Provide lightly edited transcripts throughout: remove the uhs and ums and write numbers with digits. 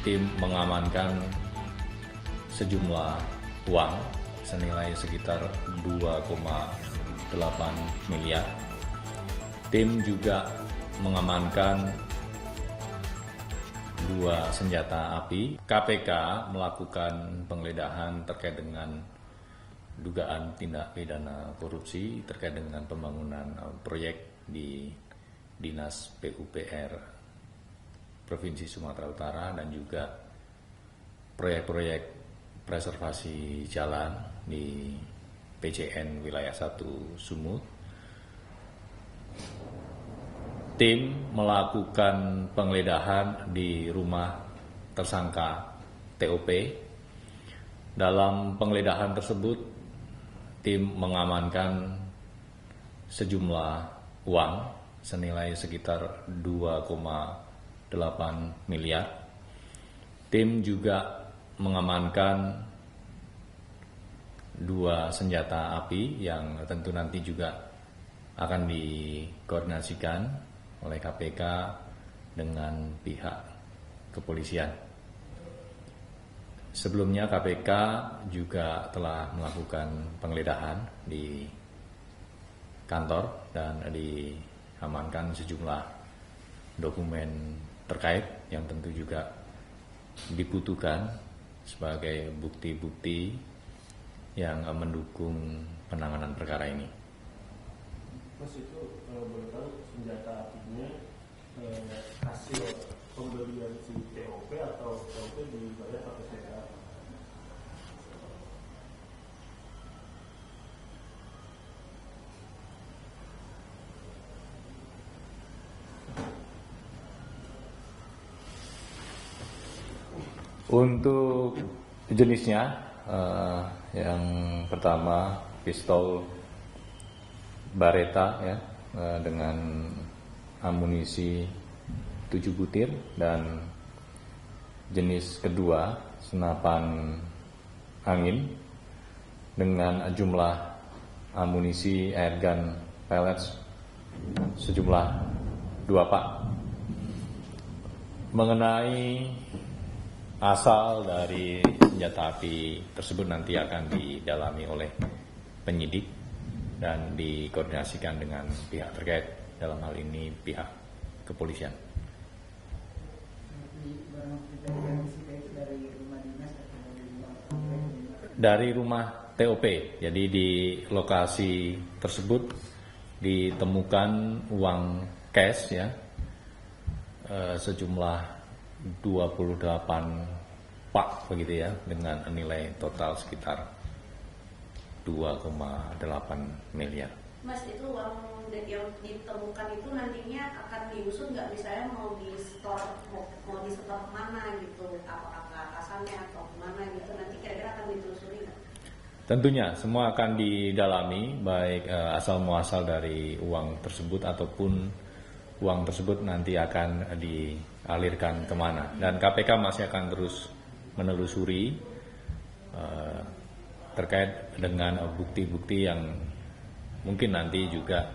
tim mengamankan sejumlah uang senilai sekitar 2,8 miliar. Tim juga mengamankan 2 senjata api. KPK melakukan penggeledahan terkait dengan dugaan tindak pidana korupsi terkait dengan pembangunan proyek di Dinas PUPR Provinsi Sumatera Utara dan juga proyek-proyek preservasi jalan di PJN Wilayah 1 Sumut. Tim melakukan penggeledahan di rumah tersangka TOP. Dalam penggeledahan tersebut, tim mengamankan sejumlah uang senilai sekitar 2,8 miliar. Tim juga mengamankan 2 senjata api yang tentu nanti juga akan dikoordinasikan oleh KPK dengan pihak kepolisian. Sebelumnya KPK juga telah melakukan penggeledahan di kantor dan diamankan sejumlah dokumen terkait yang tentu juga dibutuhkan sebagai bukti-bukti yang mendukung penanganan perkara ini. Mas, itu kalau boleh tahu senjata apinya hasil pembelian si TOP atau TOP dibayar pakai senjata apa? Untuk jenisnya, yang pertama pistol Baretta ya, dengan amunisi 7 butir, dan jenis kedua senapan angin dengan jumlah amunisi airgun pellets sejumlah 2 pak. Mengenai asal dari senjata api tersebut nanti akan didalami oleh penyidik dan dikoordinasikan dengan pihak terkait, dalam hal ini pihak kepolisian. Dari rumah TOP, jadi di lokasi tersebut ditemukan uang cash ya, sejumlah 28 pak begitu ya, dengan nilai total sekitar 2,8 miliar. Mas, itu uang yang ditemukan itu nantinya akan diusut nggak, misalnya mau di store mana gitu, apakah ke atasannya atau kemana gitu, nanti kira-kira akan ditelusuri nggak? Tentunya semua akan didalami, baik asal muasal dari uang tersebut ataupun uang tersebut nanti akan dialirkan kemana, dan KPK masih akan terus menelusuri terkait dengan bukti-bukti yang mungkin nanti juga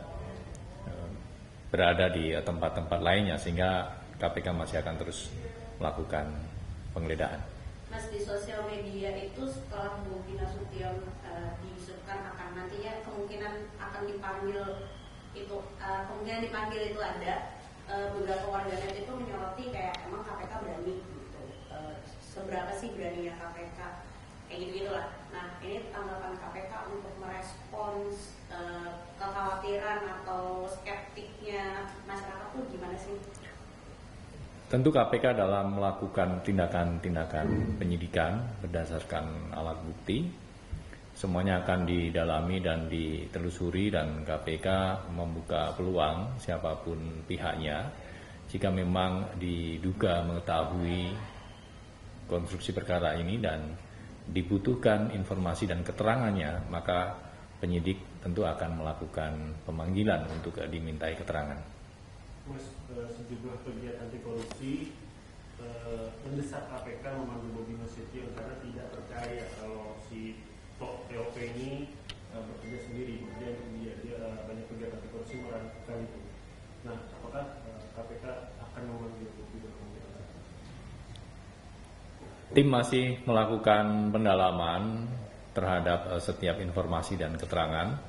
berada di tempat-tempat lainnya, sehingga KPK masih akan terus melakukan penggeledahan. Mas, di sosial media itu setelah Bobi Nasution diisipkan akan nantinya kemungkinan akan dipanggil itu, kemungkinan dipanggil itu ada, beberapa warganet itu menyoroti kayak emang KPK berani gitu, seberapa sih beraninya KPK kayak gitu-gitulah. Nah, ini tanggapan KPK untuk merespons kekhawatiran atau skeptiknya masyarakat tuh gimana sih? Tentu KPK dalam melakukan tindakan-tindakan penyidikan berdasarkan alat bukti, semuanya akan didalami dan ditelusuri, dan KPK membuka peluang siapapun pihaknya jika memang diduga mengetahui konstruksi perkara ini dan dibutuhkan informasi dan keterangannya, maka penyidik tentu akan melakukan pemanggilan untuk dimintai keterangan. Mas, sejumlah pegiat anti korupsi mendesak KPK memanggil Bobi Nasution karena tidak percaya kalau si TOP ini bekerja sendiri, kemudian dia banyak pegiat anti korupsi meragukan itu. Nah, apakah KPK akan memanggil Bobi? Tim masih melakukan pendalaman terhadap setiap informasi dan keterangan,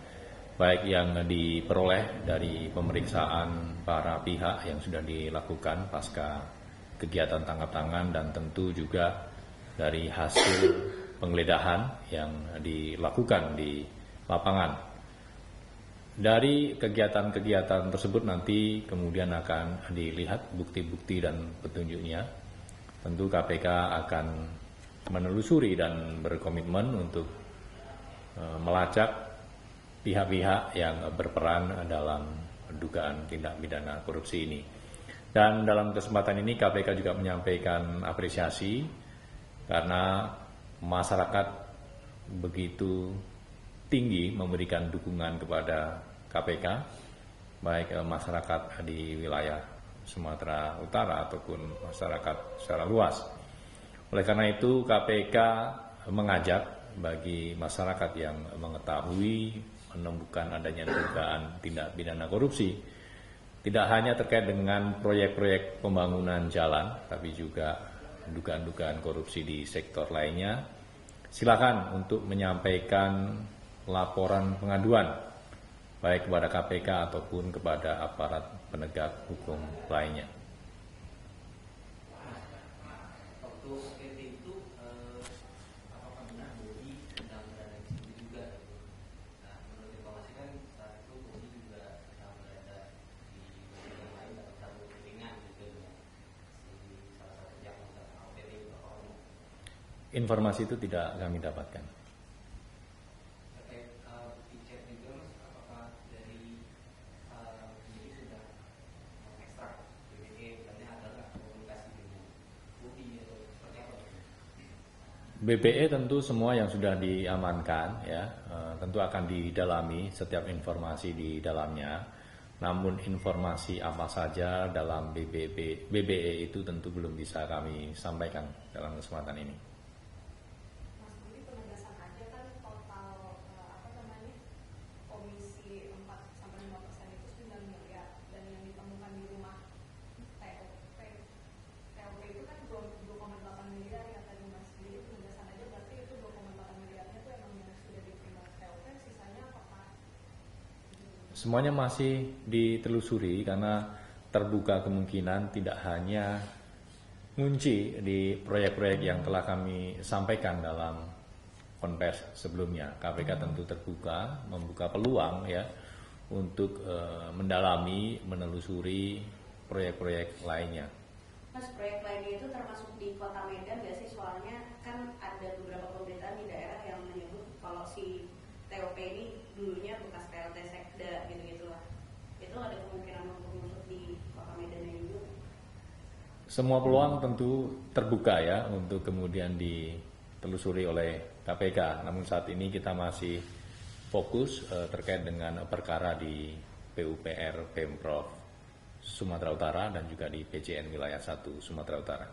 baik yang diperoleh dari pemeriksaan para pihak yang sudah dilakukan pasca kegiatan tangkap tangan, dan tentu juga dari hasil penggeledahan yang dilakukan di lapangan. Dari kegiatan-kegiatan tersebut nanti kemudian akan dilihat bukti-bukti dan petunjuknya. Tentu KPK akan menelusuri dan berkomitmen untuk melacak pihak-pihak yang berperan dalam dugaan tindak pidana korupsi ini. Dan dalam kesempatan ini KPK juga menyampaikan apresiasi karena masyarakat begitu tinggi memberikan dukungan kepada KPK, baik masyarakat di wilayah Sumatera Utara ataupun masyarakat secara luas. Oleh karena itu KPK mengajak bagi masyarakat yang mengetahui, menemukan adanya dugaan tindak pidana korupsi, tidak hanya terkait dengan proyek-proyek pembangunan jalan, tapi juga dugaan-dugaan korupsi di sektor lainnya, silakan untuk menyampaikan laporan pengaduan baik kepada KPK ataupun kepada aparat penegak hukum lainnya. Waktu OPT itu apakah benar Bobi sedang berada di situ juga? Nah, menurut informasi kan saat itu Bobi juga sedang berada di bagian lain dalam satu kepentingan gitu dengan si salah satu yang OPT itu apa? Informasi itu tidak kami dapatkan. BPE tentu semua yang sudah diamankan ya, tentu akan didalami setiap informasi di dalamnya. Namun informasi apa saja dalam BPE itu tentu belum bisa kami sampaikan dalam kesempatan ini. Mas Budi, penegasan aja kan total komisi 4-5% itu 9 miliar, dan yang ditemukan di rumah TOP itu kan 2,8 miliar ya tadi Mas. Jadi penegasan aja berarti itu 2,8 miliarnya itu emang yang sudah diterima TOP, sisanya apakah? Semuanya masih ditelusuri karena terbuka kemungkinan tidak hanya ngunci di proyek-proyek yang telah kami sampaikan dalam konvers sebelumnya. KPK tentu terbuka, membuka peluang ya untuk mendalami, menelusuri proyek-proyek lainnya. Mas, proyek lainnya itu termasuk di Kota Medan nggak sih? Soalnya kan ada beberapa pemerintahan di daerah yang menyebut kalau si TOP ini dulunya bekas PLT Sekda gitu-gitu lah. Itu ada kemungkinan untuk masuk di Kota Medan yang juga? Semua peluang tentu terbuka ya untuk kemudian ditelusuri oleh KPK. Namun saat ini kita masih fokus terkait dengan perkara di PUPR Pemprov Sumatera Utara dan juga di PJN Wilayah 1 Sumatera Utara.